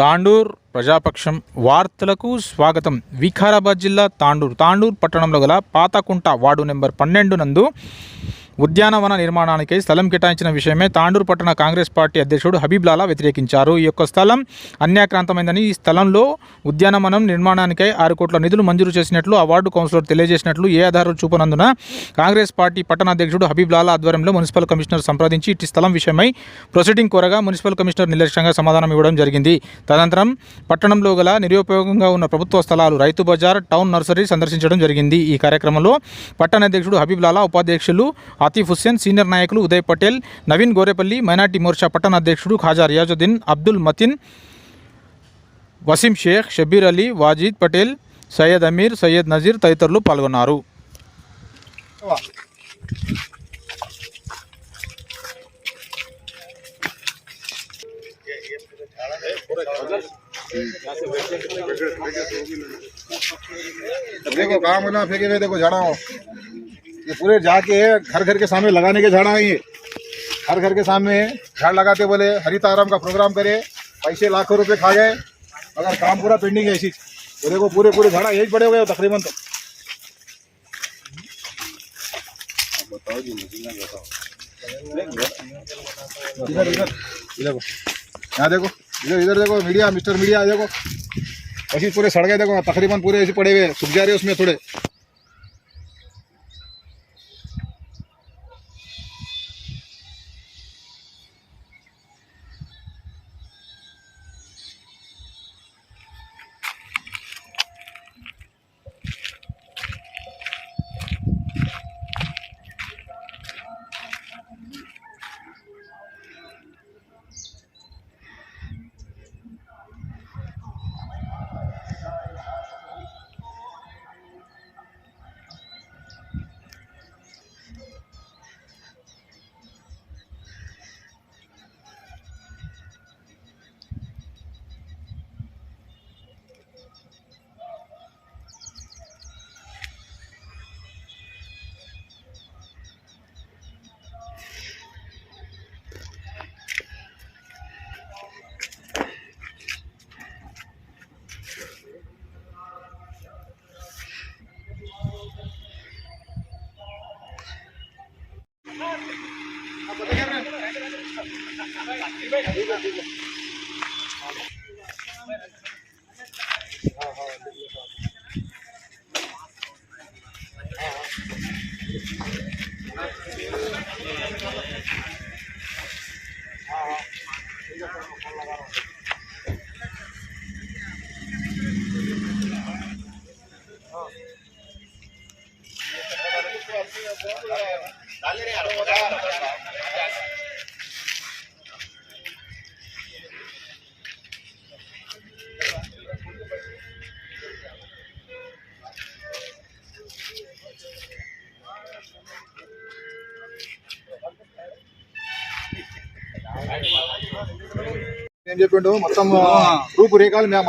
తాండూర్ ప్రజాపక్షం వార్తలకు స్వాగతం. వికారాబాద్ జిల్లా తాండూర్ పట్టణంలో గల పాతకుంట వార్డు నెంబర్ 12 నందు ఉద్యానవన నిర్మాణానికై స్థలం కేటాయించిన విషయమే తాండూర్ పట్టణ కాంగ్రెస్ పార్టీ అధ్యక్షుడు హబీబ్ లాలా వ్యతిరేకించారు. ఈ యొక్క స్థలం అన్యాక్రాంతమైందని, ఈ స్థలంలో ఉద్యానవనం నిర్మాణానికై 6 కోట్ల నిధులు మంజూరు చేసినట్లు ఆ వార్డు కౌన్సిలర్ తెలియజేసినట్లు ఏ ఆధారాలు చూపనందున కాంగ్రెస్ పార్టీ పట్టణ అధ్యక్షుడు హబీబ్ లాలా ఆధ్వర్యంలో మున్సిపల్ కమిషనర్ సంప్రదించి ఇట్టి స్థలం విషయమై ప్రొసీడింగ్ కోరగా మున్సిపల్ కమిషనర్ నిర్లక్ష్యంగా సమాధానం ఇవ్వడం జరిగింది. తదనంతరం పట్టణంలో గల నిరుపయోగంగా ఉన్న ప్రభుత్వ స్థలాలు, రైతు బజార్, టౌన్ నర్సరీ సందర్శించడం జరిగింది. ఈ కార్యక్రమంలో పట్టణ అధ్యక్షుడు హబీబ్ లాలా, ఉపాధ్యక్షులు ఆతిఫ్ హుస్సేన్, సీనియర్ నాయకులు ఉదయ్ పటేల్, నవీన్ గోరేపల్లి, మైనార్టీ మోర్చా పట్టణ అధ్యక్షుడు ఖాజా రియాజుద్దీన్, అబ్దుల్ మతిన్, వసీం షేక్, షబీర్ అలీ, వాజిద్ పటేల్, సయ్యద్ అమీర్, సయ్యద్ నజీర్ తదితరులు పాల్గొన్నారు. देखो काम ना फेंके हुए, देखो झाड़ा ये पूरे जाके घर घर के सामने लगाने के झाड़ा है। ये हर घर के सामने झाड़ लगाते, बोले हरिताराम का प्रोग्राम करे, पैसे लाखों रुपए खा गए, अगर काम पूरा पेंडिंग है ऐसी। तो देखो पूरे झाड़ा यही पड़े हुए तकरीबन। तो बताओ जी, बताओ इधर देखो, यहाँ देखो, इधर देखो, मीडिया, मिस्टर मीडिया देखो, ऐसे पूरे सड़ गए। देखो तकरीबन पूरे ऐसे पड़े हुए, सूख जा रहे उसमें थोड़े। ఏం చెప్పిండు మొత్తం రూపురేఖలు మేము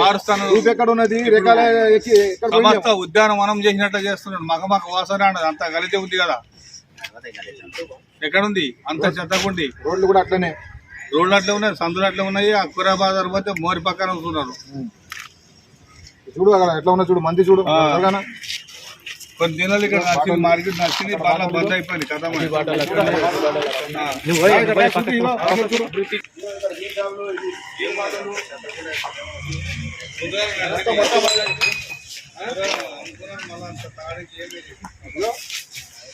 మారుస్తాను. రూపు ఎక్కడ ఉన్నది, రేఖలు ఎక్కడ ఉద్యానవనం చేసినట్టు చేస్తున్నాడు. మగమగ వాసన అంత గలితే ఉంది కదా, ఎక్కడుంది అంత చెత్తకుండి. రోడ్లు కూడా అట్లనే, రోడ్లు అట్లే ఉన్నాయి, సందులు అట్లే ఉన్నాయి. అక్కురా బాజార్ పోతే మోరి పక్కన వస్తున్నారు. చూడు అక్కడ ఎట్లా ఉన్నా, చూడు మంది చూడు. కొన్ని దినాలు ఇక్కడ నచ్చింది, మార్కెట్ నచ్చింది, బాగా బంద్ అయిపోయింది కదా.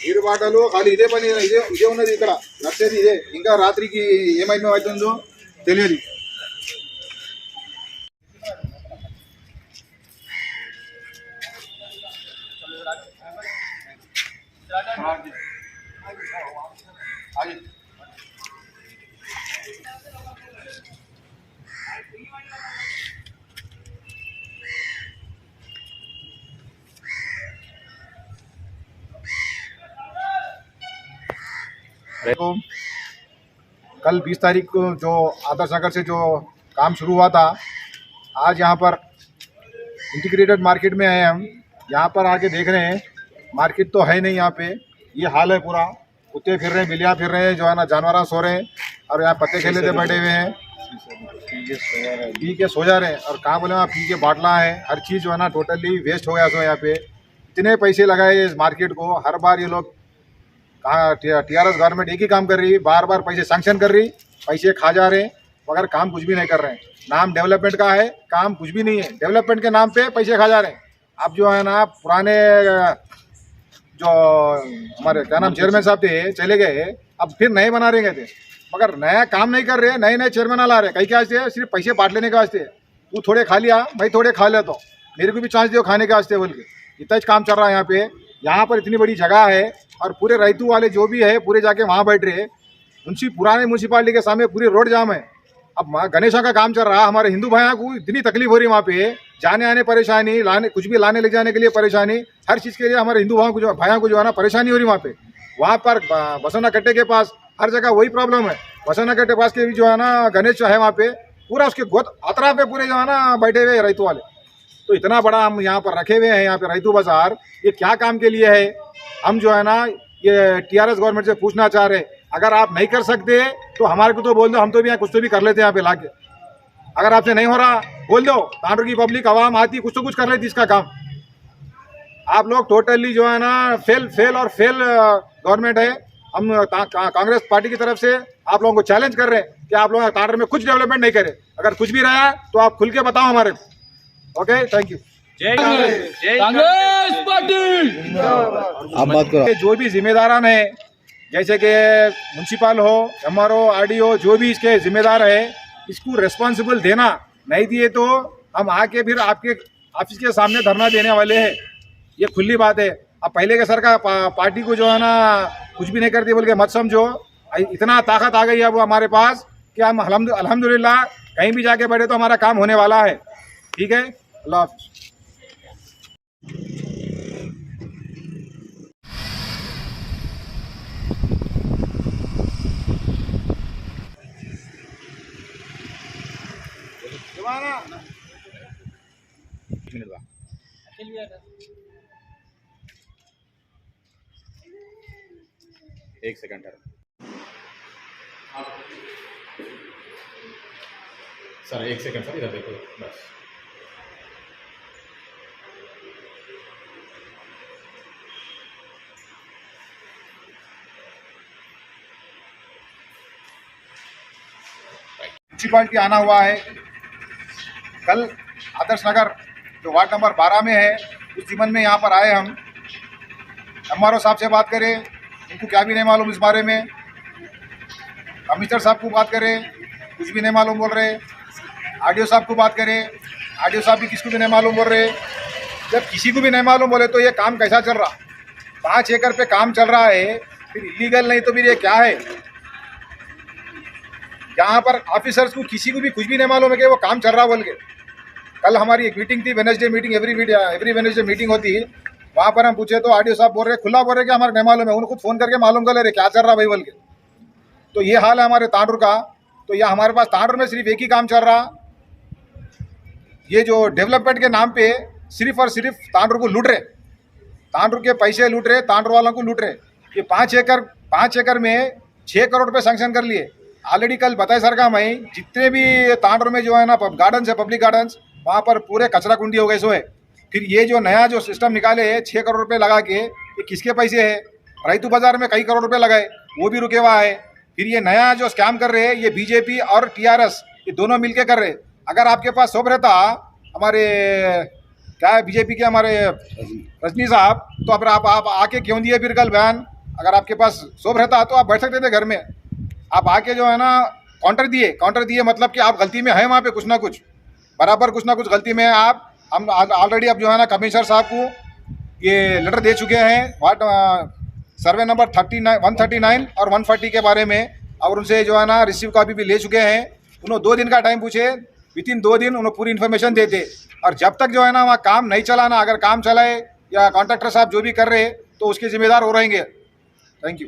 నీరు బాటలు ఖాళీ ఇదే పని, ఇదే ఉన్నది ఇక్కడ నచ్చేది ఇదే. ఇంకా రాత్రికి ఏమైతుందో తెలియదు. कल 20 तारीख को जो आदर्श नगर से जो काम शुरू हुआ था, आज यहाँ पर इंटीग्रेटेड मार्केट में आए हम। यहाँ पर आके देख रहे हैं मार्केट तो है नहीं, यहाँ पे ये हाल है पूरा। कुत्ते फिर रहे हैं, बिल्लियाँ फिर रहे हैं, जो है ना जानवर सो रहे हैं, और यहाँ पत्ते खेले थे बैठे हुए हैं। पी के सो जा रहे हैं। और कहाँ बोले वहाँ पी के बाटला है, हर चीज़ जो है ना टोटली वेस्ट हो गया। सो यहाँ पे इतने पैसे लगाए इस मार्केट को, हर बार ये लोग कहाँ TRS गवर्नमेंट एक ही काम कर रही है, बार बार पैसे सैंक्शन कर रही, पैसे खा जा रहे हैं, मगर काम कुछ भी नहीं कर रहे हैं। नाम डेवलपमेंट का है, काम कुछ भी नहीं है, डेवलपमेंट के नाम पे पैसे खा जा रहे हैं। अब जो है ना पुराने जो हमारे क्या नाम चेयरमैन साहब थे चले गए, अब फिर नए बना रहे थे, मगर नया काम नहीं कर रहे, नए नए चेयरमैन ला रहे। कहीं के वास्ते सिर्फ पैसे बांट लेने के वास्ते, तू थोड़े खा लिया मैं थोड़े खा लेता हूँ, मेरे को भी चांस दो खाने के वास्ते बोल के, इतना ही काम चल रहा है यहाँ पे। यहाँ पर इतनी बड़ी जगह है और पूरे रैतू वाले जो भी है पूरे जाके वहाँ बैठ रहे, पुराने म्यूनसिपालिटी के सामने पूरी रोड जाम है। अब गणेशा का काम चल रहा है, हमारे हिंदू भाइयों को इतनी तकलीफ हो रही है वहाँ पे, जाने आने परेशानी, लाने कुछ भी लाने ले जाने के लिए परेशानी, हर चीज़ के लिए हमारे हिंदू भाइयों को जो है ना परेशानी हो रही वहाँ पे। वहाँ पर बसोना कट्टे के पास हर जगह वही प्रॉब्लम है। बसोना कट्टे पास के भी जो है ना गणेश जो है वहाँ पे पूरा उसके गोद अतरा पे पूरे जो है ना बैठे हुए रैतू वाले। तो इतना बड़ा हम यहाँ पर रखे हुए हैं, यहाँ पे रैतू बाजार, ये क्या काम के लिए है? हम जो है ना ये TRS गवर्नमेंट से पूछना चाह रहे, अगर आप नहीं कर सकते तो हमारे को तो बोल दो, हम तो भी यहाँ कुछ तो भी कर लेते हैं यहाँ पे लाके। अगर आपसे नहीं हो रहा बोल दो, तांडुर की पब्लिक आवाम आती कुछ तो कुछ कर लेती इसका काम। आप लोग टोटली जो है ना फेल गवर्नमेंट है। हम कांग्रेस पार्टी की तरफ से आप लोगों को चैलेंज कर रहे हैं कि आप लोग तांडुर में कुछ डेवलपमेंट नहीं करे, अगर कुछ भी रहा तो आप खुल के बताओ हमारे को। Okay, thank you. Congress party. आप बात करो। जो भी जिम्मेदारान है, जैसे कि म्यूनसिपल हो, MRO, RDO, जो भी इसके जिम्मेदार है, इसको रेस्पॉन्सिबल देना, नहीं दिए तो हम आके फिर आपके ऑफिस के सामने धरना देने वाले हैं। ये खुली बात है। अब पहले के सरकार पार्टी को जो है ना कुछ भी नहीं करती बोल के मत समझो। इतना ताकत आ गई है अब हमारे पास कि हम अल्हम्दुलिल्लाह कहीं भी जाके बैठे तो हमारा काम होने वाला है। ठीक है, अल्लाह हाफ़िज़। एक सेकंड सर, एक सेकंड सर, इधर देखो बस। म्यूनसिपालिटी आना हुआ है। कल आदर्श नगर जो वार्ड नंबर 12 में है, उस जीवन में यहाँ पर आए हम। MRO साहब से बात करें, उनको क्या भी नहीं मालूम इस बारे में। कमिश्नर साहब को बात करें, कुछ भी नहीं मालूम बोल रहे। RDO साहब को बात करें, RDO साहब भी किसको भी नहीं मालूम बोल रहे। जब किसी को भी नहीं मालूम बोले तो ये काम कैसा चल रहा? 5 एकड़ पे काम चल रहा है, फिर इलीगल नहीं तो फिर ये क्या है? यहाँ पर ऑफिसर्स को किसी को भी कुछ भी नहीं मालूम है कि वो काम चल रहा बोल के। कल हमारी एक मीटिंग थी, Wednesday meeting, every Wednesday meeting होती है। वहाँ पर हम पूछे तो RDO साहब बोल रहे, खुला बोल रहे कि हमारे नहीं मालूम है। उनको खुद फ़ोन करके मालूम कर ले रहे क्या चल रहा भाई बोल के। तो ये हाल है हमारे तांडुर का। तो यह हमारे पास तांडुर में सिर्फ एक ही काम चल रहा, ये जो डेवलपमेंट के नाम पे सिर्फ और सिर्फ तांडुर को लूट रहे, तांडुर के पैसे लूट रहे, तांडुर वालों को लूट रहे। ये 5 एकड़ में 6 करोड़ रुपये सैंक्शन कर लिए ऑलरेडी। कल बताए सर का मैं, जितने भी तांडुर में जो है ना गार्डन्स है, पब्लिक गार्डन्स, वहाँ पर पूरे कचरा कुंडी हो गए सो है। फिर ये जो नया जो सिस्टम निकाले है 6 करोड़ रुपये लगा के, ये किसके पैसे है? रैतू बाजार में कई करोड़ रुपये लगाए, वो भी रुके हुआ है। फिर ये नया जो स्कैम कर रहे हैं, ये BJP और TRS ये दोनों मिलके कर रहे। अगर आपके पास सब रहता, हमारे क्या है BJP के हमारे रजनी साहब, तो अब आप आके क्यों दिए फिर कल बयान? अगर आपके पास सब रहता तो आप बैठ सकते थे घर में। आप आके जो है ना काउंटर दिए मतलब कि आप गलती में है, वहाँ पे कुछ ना कुछ बराबर कुछ ना कुछ गलती में है आप। हम ऑलरेडी अब जो है ना कमिश्नर साहब को ये लेटर दे चुके हैं वार्ड सर्वे नंबर 139 और 140 के बारे में, और उनसे जो है ना रिसीव कॉपी भी ले चुके हैं। उन्होंने 2 दिन का टाइम पूछे, विदिन 2 दिन उन्होंने पूरी इन्फॉर्मेशन देते। और जब तक जो है ना वहाँ काम नहीं चलाना, अगर काम चलाए या कॉन्ट्रैक्टर साहब जो भी कर रहे तो उसके जिम्मेदार हो रहेंगे। Thank you.